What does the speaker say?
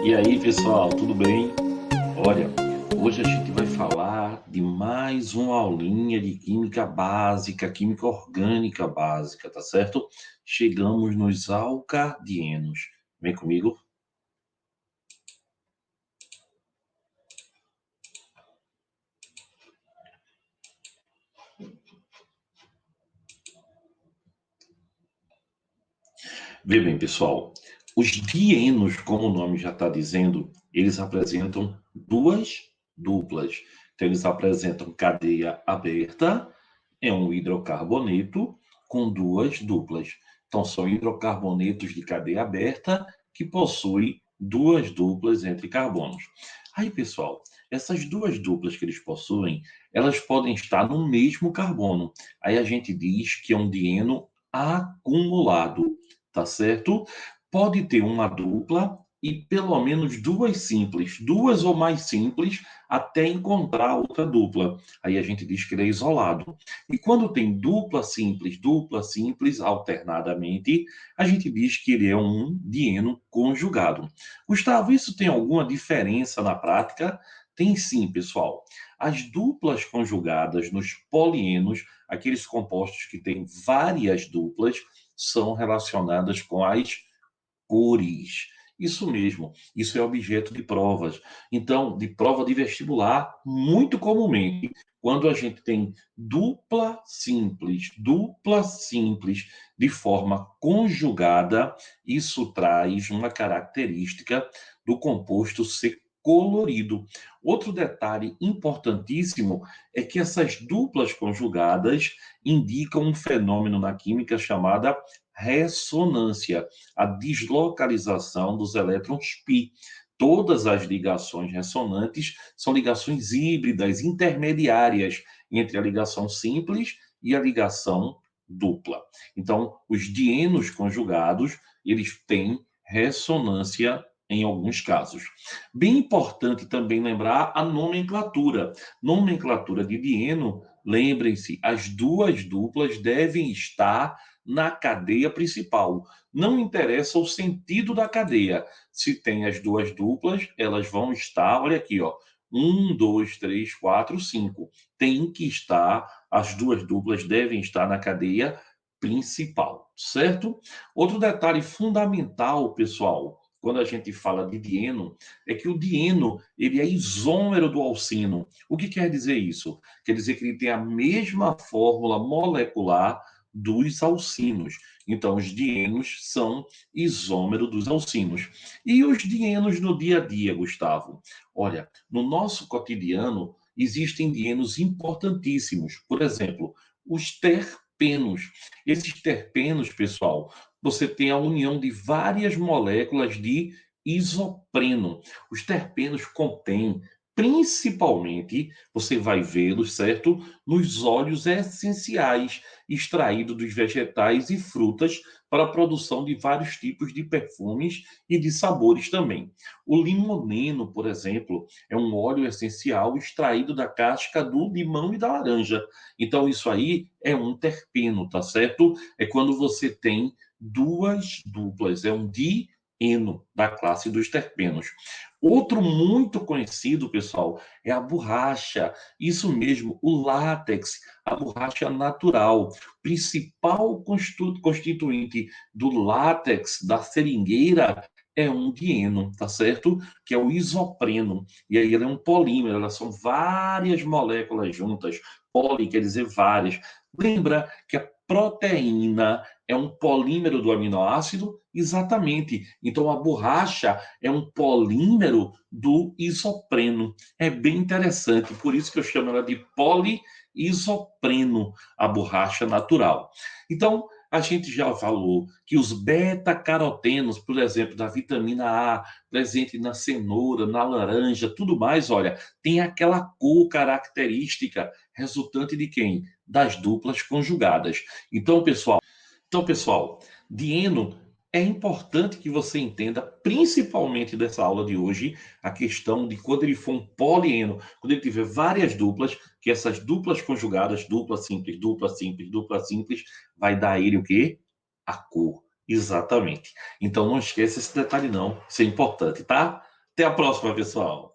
E aí, pessoal, tudo bem? Olha, hoje a gente vai falar de mais uma aulinha de química básica, química orgânica básica, tá certo? Chegamos nos alcadienos. Vem comigo. Vê bem, pessoal. Os dienos, como o nome já está dizendo, eles apresentam duas duplas. Então, eles apresentam cadeia aberta, é um hidrocarboneto com duas duplas. Então, são hidrocarbonetos de cadeia aberta que possuem duas duplas entre carbonos. Aí, pessoal, essas duas duplas que eles possuem, elas podem estar no mesmo carbono. Aí a gente diz que é um dieno acumulado, tá certo? Pode ter uma dupla e pelo menos duas simples, duas ou mais simples, até encontrar outra dupla. Aí a gente diz que ele é isolado. E quando tem dupla simples, alternadamente, a gente diz que ele é um dieno conjugado. Gustavo, isso tem alguma diferença na prática? Tem sim, pessoal. As duplas conjugadas nos polienos, aqueles compostos que têm várias duplas, são relacionadas com as cores. Isso mesmo, isso é objeto de provas. Então, de prova de vestibular, muito comumente, quando a gente tem dupla simples, de forma conjugada, isso traz uma característica do composto ser colorido. Outro detalhe importantíssimo é que essas duplas conjugadas indicam um fenômeno na química chamada ressonância, a deslocalização dos elétrons π. Todas as ligações ressonantes são ligações híbridas, intermediárias, entre a ligação simples e a ligação dupla. Então, os dienos conjugados, eles têm ressonância em alguns casos. Bem importante também lembrar a nomenclatura. Nomenclatura de dieno, lembrem-se, as duas duplas devem estar na cadeia principal. Não interessa o sentido da cadeia. Se tem as duas duplas, elas vão estar, olha aqui, ó, 1, 2, 3, 4, 5. Tem que estar, as duas duplas devem estar na cadeia principal, certo? Outro detalhe fundamental, pessoal, quando a gente fala de dieno, é que o dieno, ele é isômero do alcino. O que quer dizer isso? Quer dizer que ele tem a mesma fórmula molecular dos alcinos. Então, os dienos são isômero dos alcinos. E os dienos no dia a dia, Gustavo? Olha, no nosso cotidiano, existem dienos importantíssimos. Por exemplo, os terpenos. Esses terpenos, pessoal, você tem a união de várias moléculas de isopreno. Os terpenos contêm, principalmente, você vai vê-los, certo? Nos óleos essenciais extraídos dos vegetais e frutas para a produção de vários tipos de perfumes e de sabores também. O limoneno, por exemplo, é um óleo essencial extraído da casca do limão e da laranja. Então, isso aí é um terpeno, tá certo? É quando você tem duas duplas, é um dieno da classe dos terpenos. Outro muito conhecido, pessoal, é a borracha. Isso mesmo, o látex, a borracha natural. Principal constituinte do látex, da seringueira, é um dieno, tá certo? Que é o isopreno. E aí ele é um polímero, elas são várias moléculas juntas. Poli quer dizer várias. Lembra que a proteína é um polímero do aminoácido? Exatamente. Então a borracha é um polímero do isopreno. É bem interessante, por isso que eu chamo ela de poliisopreno, a borracha natural. Então, a gente já falou que os beta-carotenos, por exemplo, da vitamina A, presente na cenoura, na laranja, tudo mais, olha, tem aquela cor característica resultante de quem? Das duplas conjugadas. Então, pessoal, dieno é importante que você entenda, principalmente dessa aula de hoje, a questão de quando ele for um polieno, quando ele tiver várias duplas, que essas duplas conjugadas, dupla simples, vai dar a ele o quê? A cor. Exatamente. Então não esqueça esse detalhe não, isso é importante, tá? Até a próxima, pessoal.